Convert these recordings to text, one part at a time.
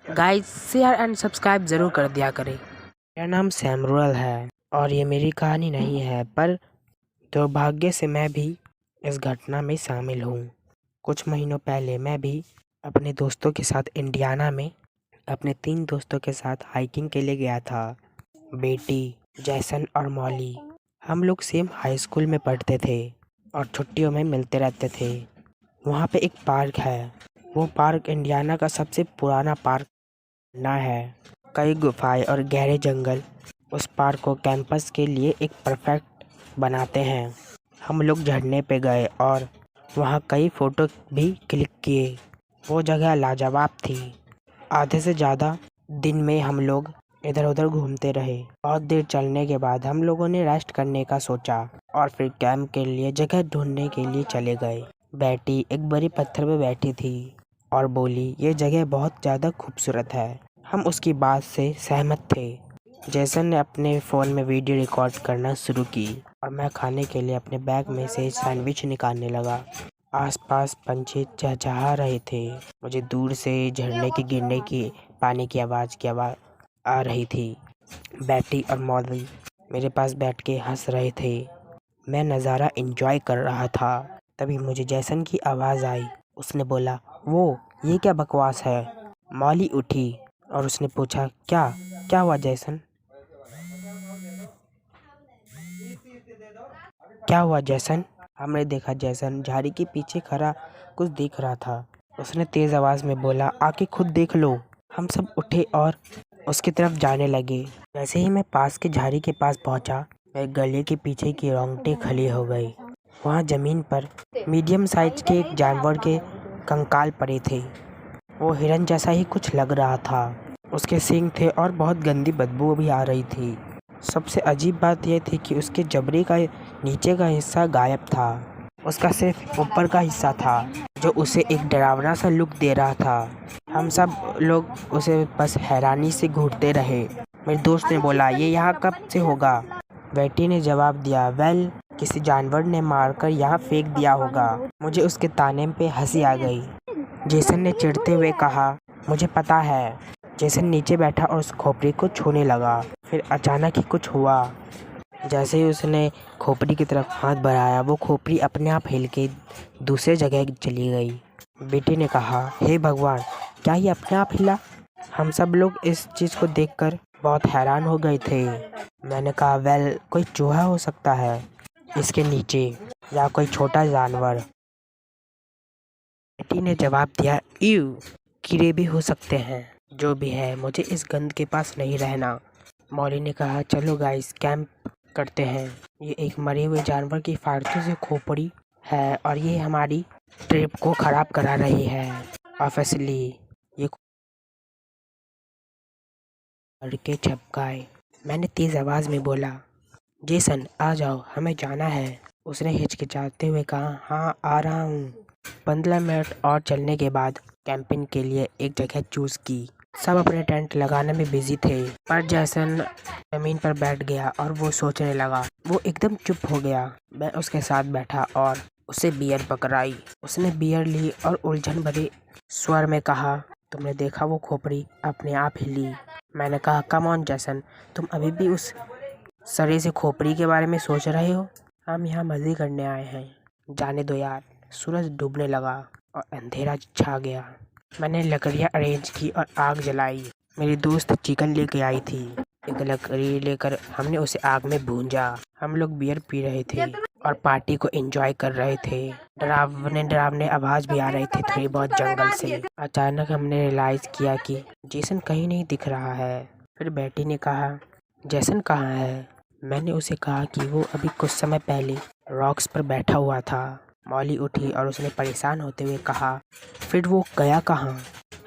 Guys share and subscribe ज़रूर कर दिया करें। मेरा नाम सैमुअल है और ये मेरी कहानी नहीं है, पर दुर्भाग्य से मैं भी इस घटना में शामिल हूँ। कुछ महीनों पहले मैं भी अपने दोस्तों के साथ इंडियाना में अपने 3 दोस्तों के साथ हाइकिंग के लिए गया था। बेटी, जैसन और मॉली। हम लोग सेम हाई स्कूल में पढ़ते थे और छुट्टियों में मिलते रहते थे। वहाँ पे एक पार्क है। वो पार्क इंडियाना का सबसे पुराना पार्क ना है। कई गुफाएं और गहरे जंगल उस पार्क को कैंपस के लिए एक परफेक्ट बनाते हैं। हम लोग झरने पे गए और वहाँ कई फ़ोटो भी क्लिक किए। वो जगह लाजवाब थी। आधे से ज़्यादा दिन में हम लोग इधर उधर घूमते रहे। बहुत देर चलने के बाद हम लोगों ने रेस्ट करने का सोचा और फिर कैंप के लिए जगह ढूंढने के लिए चले गए। बेटी एक बड़ी पत्थर पे बैठी थी और बोली, ये जगह बहुत ज़्यादा खूबसूरत है। हम उसकी बात से सहमत थे। जैसन ने अपने फ़ोन में वीडियो रिकॉर्ड करना शुरू की और मैं खाने के लिए अपने बैग में से सैंडविच निकालने लगा। आसपास पंछी चहचहा रहे थे। मुझे दूर से झरने के गिरने की पानी की आवाज़ आ रही थी। बेटी और मॉली मेरे पास बैठ के हंस रहे थे। मैं नज़ारा एंजॉय कर रहा था। तभी मुझे जैसन की आवाज़ आई। उसने बोला, वो ये क्या बकवास है। मॉली उठी और उसने पूछा, क्या क्या हुआ जैसन? क्या हुआ जैसन? हमने देखा जैसन झाड़ी के पीछे खड़ा कुछ देख रहा था। उसने तेज़ आवाज़ में बोला, आके खुद देख लो। हम सब उठे और उसकी तरफ जाने लगे। जैसे ही मैं पास के झाड़ी के पास पहुंचा, मेरे गले के पीछे की रोंगटे खड़ी हो गई। वहाँ ज़मीन पर मीडियम साइज के एक जानवर के कंकाल पड़े थे। वो हिरन जैसा ही कुछ लग रहा था। उसके सींग थे और बहुत गंदी बदबू भी आ रही थी। सबसे अजीब बात यह थी कि उसके जबड़े का नीचे का हिस्सा गायब था। उसका सिर्फ ऊपर का हिस्सा था जो उसे एक डरावना सा लुक दे रहा था। हम सब लोग उसे बस हैरानी से घूरते रहे। मेरे दोस्त ने बोला, ये यहाँ कब से होगा? बेटी ने जवाब दिया, वेल, किसी जानवर ने मारकर यहाँ फेंक दिया होगा। मुझे उसके ताने पे हंसी आ गई। जेसन ने चिढ़ते हुए कहा, मुझे पता है। जेसन नीचे बैठा और उस खोपड़ी को छूने लगा। फिर अचानक ही कुछ हुआ। जैसे ही उसने खोपड़ी की तरफ हाथ बढ़ाया, वो खोपड़ी अपने आप हिल के दूसरे जगह चली गई। बेटी ने कहा, हे भगवान, क्या ये अपने आप हिला? हम सब लोग इस चीज़ को देखकर बहुत हैरान हो गए थे। मैंने कहा, वेल, कोई चूहा हो सकता है इसके नीचे, या कोई छोटा जानवर। बेटी ने जवाब दिया, ईव, कीड़े भी हो सकते हैं। जो भी है, मुझे इस गंद के पास नहीं रहना। मौली ने कहा, चलो गाइस, कैंप करते हैं। ये एक मरे हुए जानवर की फालतू से खोपड़ी है और ये हमारी ट्रिप को ख़राब करा रही है। ऑब्वियसली ये लड़के छपकाए। मैंने तेज़ आवाज़ में बोला, जेसन, आ जाओ, हमें जाना है। उसने हिचकिचाते हुए कहा, हाँ, आ रहा हूँ। 15 मिनट और चलने के बाद कैंपिंग के लिए एक जगह चूज़ की। सब अपने टेंट लगाने में बिजी थे, पर जैसन जमीन पर बैठ गया और वो सोचने लगा। वो एकदम चुप हो गया। मैं उसके साथ बैठा और उसे बियर पकड़ाई। उसने बियर ली और उलझन भरे स्वर में कहा, तुमने देखा वो खोपड़ी अपने आप हिली? मैंने कहा, कम ऑन जैसन, तुम अभी भी उस सड़े से खोपड़ी के बारे में सोच रहे हो? हम यहाँ मज़े करने आए हैं, जाने दो यार। सूरज डूबने लगा और अंधेरा छा गया। मैंने लकड़ियाँ अरेंज की और आग जलाई। मेरी दोस्त चिकन लेके आई थी। एक लकड़ी लेकर हमने उसे आग में भूंजा। हम लोग बियर पी रहे थे और पार्टी को एंजॉय कर रहे थे। डरावने डरावने आवाज़ भी आ रहे थे थोड़ी बहुत जंगल से। अचानक हमने रियलाइज़ किया कि जेसन कहीं नहीं दिख रहा है। फिर बेटी ने कहा, जेसन कहाँ है? मैंने उसे कहा कि वो अभी कुछ समय पहले रॉक्स पर बैठा हुआ था। मॉली उठी और उसने परेशान होते हुए कहा, फिर वो गया कहाँ?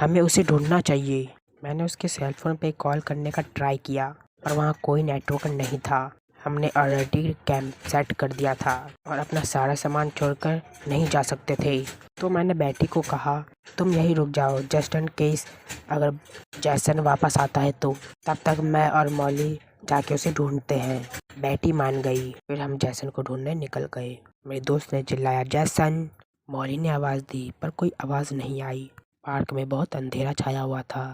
हमें उसे ढूंढना चाहिए। मैंने उसके सेलफोन पे कॉल करने का ट्राई किया, पर वहाँ कोई नेटवर्क नहीं था। हमने ऑलरेडी कैंप सेट कर दिया था और अपना सारा सामान छोड़कर नहीं जा सकते थे। तो मैंने बेटी को कहा, तुम यहीं रुक जाओ, जस्ट इन केस अगर जैसन वापस आता है तो। तब तक मैं और मॉली जाके उसे ढूंढते हैं। बेटी मान गई। फिर हम जैसन को ढूंढने निकल गए। मेरे दोस्त ने चिल्लाया, जैसन। मॉली ने आवाज़ दी, पर कोई आवाज़ नहीं आई। पार्क में बहुत अंधेरा छाया हुआ था।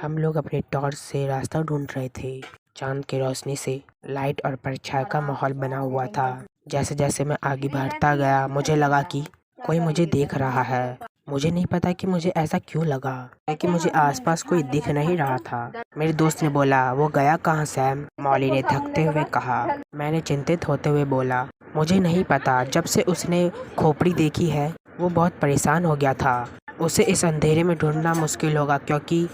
हम लोग अपने टॉर्च से रास्ता ढूंढ रहे थे। चांद की रोशनी से लाइट और परछाई का माहौल बना हुआ था। जैसे जैसे मैं आगे बढ़ता गया मुझे लगा कि कोई मुझे देख रहा है। मुझे नहीं पता कि मुझे ऐसा क्यों लगा, क्योंकि मुझे आसपास कोई दिख नहीं रहा था। मेरे दोस्त ने बोला, वो गया कहाँ सैम? मौली ने थकते हुए कहा। मैंने चिंतित होते हुए बोला, मुझे नहीं पता। जब से उसने खोपड़ी देखी है वो बहुत परेशान हो गया था। उसे इस अंधेरे में ढूंढना मुश्किल होगा, क्योंकि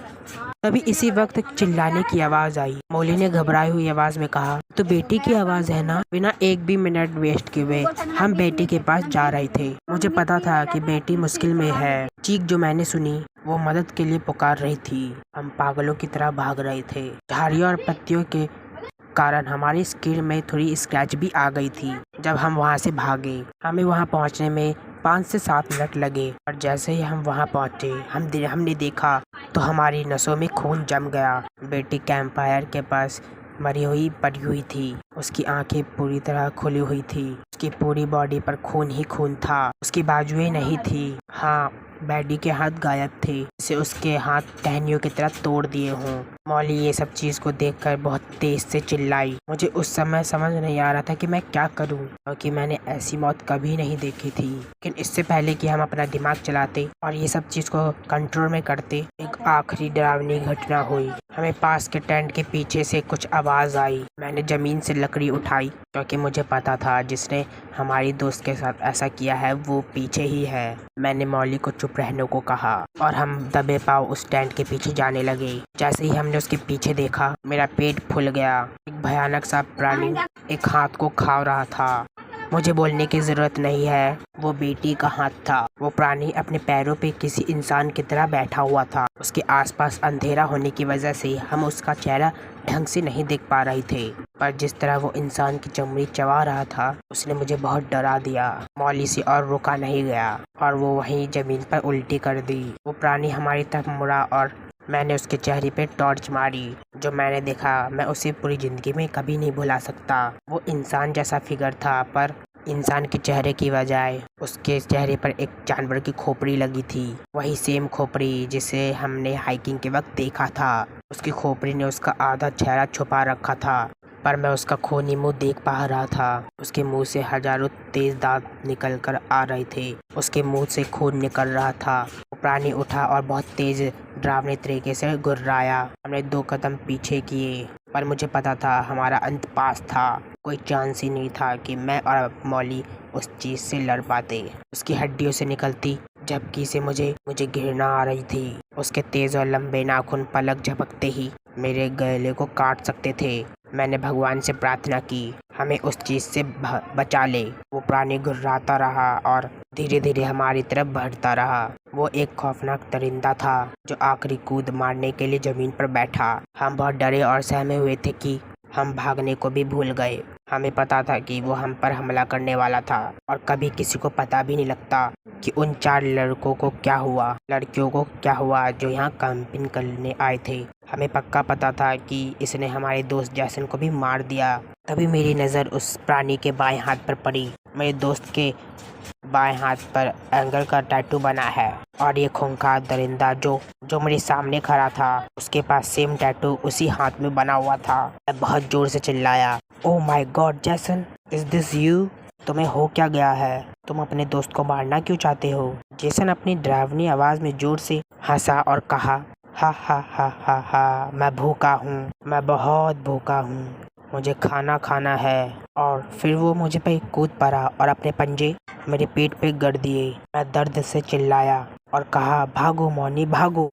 तभी इसी वक्त चिल्लाने की आवाज आई। मौली ने घबराई हुई आवाज में कहा, तो बेटी की आवाज है ना? बिना एक भी मिनट वेस्ट किए हुए हम बेटी के पास जा रहे थे। मुझे पता था कि बेटी मुश्किल में है। चीख जो मैंने सुनी वो मदद के लिए पुकार रही थी। हम पागलों की तरह भाग रहे थे। झाड़ियों और पत्तियों के कारण हमारी स्किन में थोड़ी स्क्रैच भी आ गई थी। जब हम वहां से भागे हमें वहां पहुंचने में 5 से 7 मिनट लगे, और जैसे ही हम वहां पहुंचे हमने देखा तो हमारी नसों में खून जम गया। बेटी कैंप फायर के पास मरी हुई पड़ी हुई थी। उसकी आंखें पूरी तरह खुली हुई थी। उसकी पूरी बॉडी पर खून ही खून था। उसकी बाजुएं नहीं थी। हाँ, बेटी के हाथ गायब थे, जैसे उसके हाथ टहनियों की तरह तोड़ दिए हों। मौली ये सब चीज को देखकर बहुत तेज से चिल्लाई। मुझे उस समय समझ नहीं आ रहा था कि मैं क्या करूं, क्योंकि मैंने ऐसी मौत कभी नहीं देखी थी। लेकिन इससे पहले कि हम अपना दिमाग चलाते और ये सब चीज को कंट्रोल में करते, एक आखिरी डरावनी घटना हुई। हमें पास के टेंट के पीछे से कुछ आवाज आई। मैंने जमीन से लकड़ी उठाई, क्योंकि मुझे पता था जिसने हमारी दोस्त के साथ ऐसा किया है वो पीछे ही है। मैंने मौली को चुप रहने को कहा और हम दबे पांव उस टेंट के पीछे जाने लगे। जैसे ही हमने उसके पीछे देखा मेरा पेट फूल गया। एक भयानक सा प्राणी एक हाथ को खा रहा था। मुझे बोलने की जरूरत नहीं है, वो बेटी का हाथ था। वो प्राणी अपने पैरों पे किसी इंसान की तरह बैठा हुआ था। उसके आसपास अंधेरा होने की वजह से हम उसका चेहरा ढंग से नहीं देख पा रहे थे, पर जिस तरह वो इंसान की चमड़ी चबा रहा था उसने मुझे बहुत डरा दिया। मौली से और रुका नहीं गया और वो वहीं जमीन पर उल्टी कर दी। वो प्राणी हमारी तरफ मुड़ा और मैंने उसके चेहरे पे टॉर्च मारी। जो मैंने देखा मैं उसे पूरी जिंदगी में कभी नहीं भुला सकता। वो इंसान जैसा फिगर था, पर इंसान के चेहरे की बजाय उसके चेहरे पर एक जानवर की खोपड़ी लगी थी। वही सेम खोपड़ी जिसे हमने हाइकिंग के वक्त देखा था। उसकी खोपड़ी ने उसका आधा चेहरा छुपा रखा था, पर मैं उसका खूनी मुंह देख पा रहा था। उसके मुंह से हजारों तेज दांत निकल कर आ रहे थे। उसके मुंह से खून निकल रहा था। वो प्राणी उठा और बहुत तेज डरावने तरीके से गुर्राया। हमने 2 कदम पीछे किए, पर मुझे पता था हमारा अंत पास था। कोई चांस ही नहीं था कि मैं और मौली उस चीज से लड़ पाते। उसकी हड्डियों से निकलती झपकी से मुझे घृणा आ रही थी। उसके तेज और लंबे नाखून पलक झपकते ही मेरे गले को काट सकते थे। मैंने भगवान से प्रार्थना की, हमें उस चीज से बचा ले। वो प्राणी गुर्राता रहा और धीरे धीरे हमारी तरफ बढ़ता रहा। वो एक खौफनाक दरिंदा था जो आखिरी कूद मारने के लिए जमीन पर बैठा। हम बहुत डरे और सहमे हुए थे कि हम भागने को भी भूल गए। हमें पता था कि वो हम पर हमला करने वाला था, और कभी किसी को पता भी नहीं लगता कि उन 4 लड़कियों को क्या हुआ जो यहाँ कैंपिंग करने आए थे। हमें पक्का पता था कि इसने हमारे दोस्त जैसन को भी मार दिया। तभी मेरी नज़र उस प्राणी के बाएं हाथ पर पड़ी। मेरे दोस्त के बाएं हाथ पर एंगल का टैटू बना है, और ये खूंखार दरिंदा जो मेरे सामने खड़ा था उसके पास सेम टैटू उसी हाथ में बना हुआ था। मैं बहुत जोर से चिल्लाया, ओह माय गॉड जैसन, इज दिस यू? तुम्हें हो क्या गया है? तुम अपने दोस्त को मारना क्यों चाहते हो? जेसन अपनी डरावनी आवाज में जोर से हंसा और कहा, हा हा हा हा हा, मैं भूखा हूँ, मैं बहुत भूखा हूँ, मुझे खाना खाना है। और फिर वो मुझे पे कूद पड़ा और अपने पंजे मेरे पेट पे गड़ दिए। मैं दर्द से चिल्लाया और कहा, भागो मौनी भागो।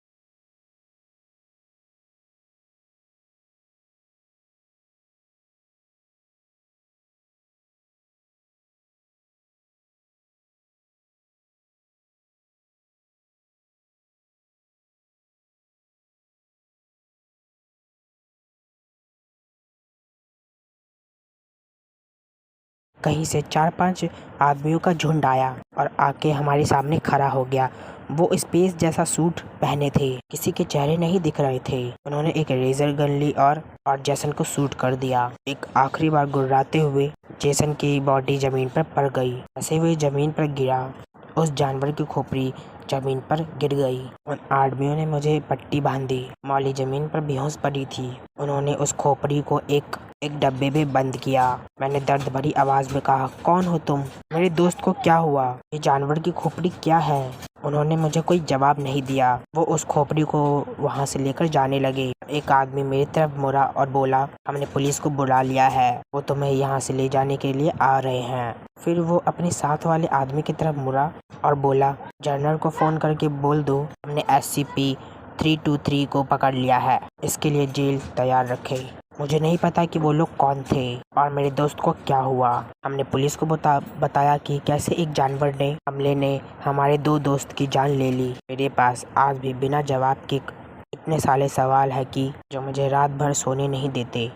कहीं से 4-5 आदमियों का झुंड आया और आके हमारे सामने खड़ा हो गया। वो स्पेस जैसा सूट पहने थे, किसी के चेहरे नहीं दिख रहे थे। उन्होंने एक रेजर गन ली और जेसन को शूट कर दिया। एक आखिरी बार गुर्राते हुए जेसन की बॉडी जमीन पर पड़ गई। ऐसे हुए जमीन पर गिरा। उस जानवर की खोपड़ी जमीन पर गिर गई। उन आदमियों ने मुझे पट्टी बांधी। मौली जमीन पर बेहोश पड़ी थी। उन्होंने उस खोपड़ी को एक डब्बे में बंद किया। मैंने दर्द भरी आवाज में कहा, कौन हो तुम? मेरे दोस्त को क्या हुआ? ये जानवर की खोपड़ी क्या है? उन्होंने मुझे कोई जवाब नहीं दिया। वो उस खोपड़ी को वहां से लेकर जाने लगे। एक आदमी मेरी तरफ मुड़ा और बोला, हमने पुलिस को बुला लिया है, वो तुम्हें यहाँ से ले जाने के लिए आ रहे हैं। फिर वो अपने साथ वाले आदमी की तरफ मुड़ा और बोला, जनरल को फोन करके बोल दो हमने SCP-323 को पकड़ लिया है, इसके लिए जेल तैयार रखे। मुझे नहीं पता कि वो लोग कौन थे और मेरे दोस्त को क्या हुआ। हमने पुलिस को बताया कि कैसे एक जानवर ने हमले ने हमारे 2 दोस्त की जान ले ली। मेरे पास आज भी बिना जवाब के इतने सारे सवाल है कि जो मुझे रात भर सोने नहीं देते।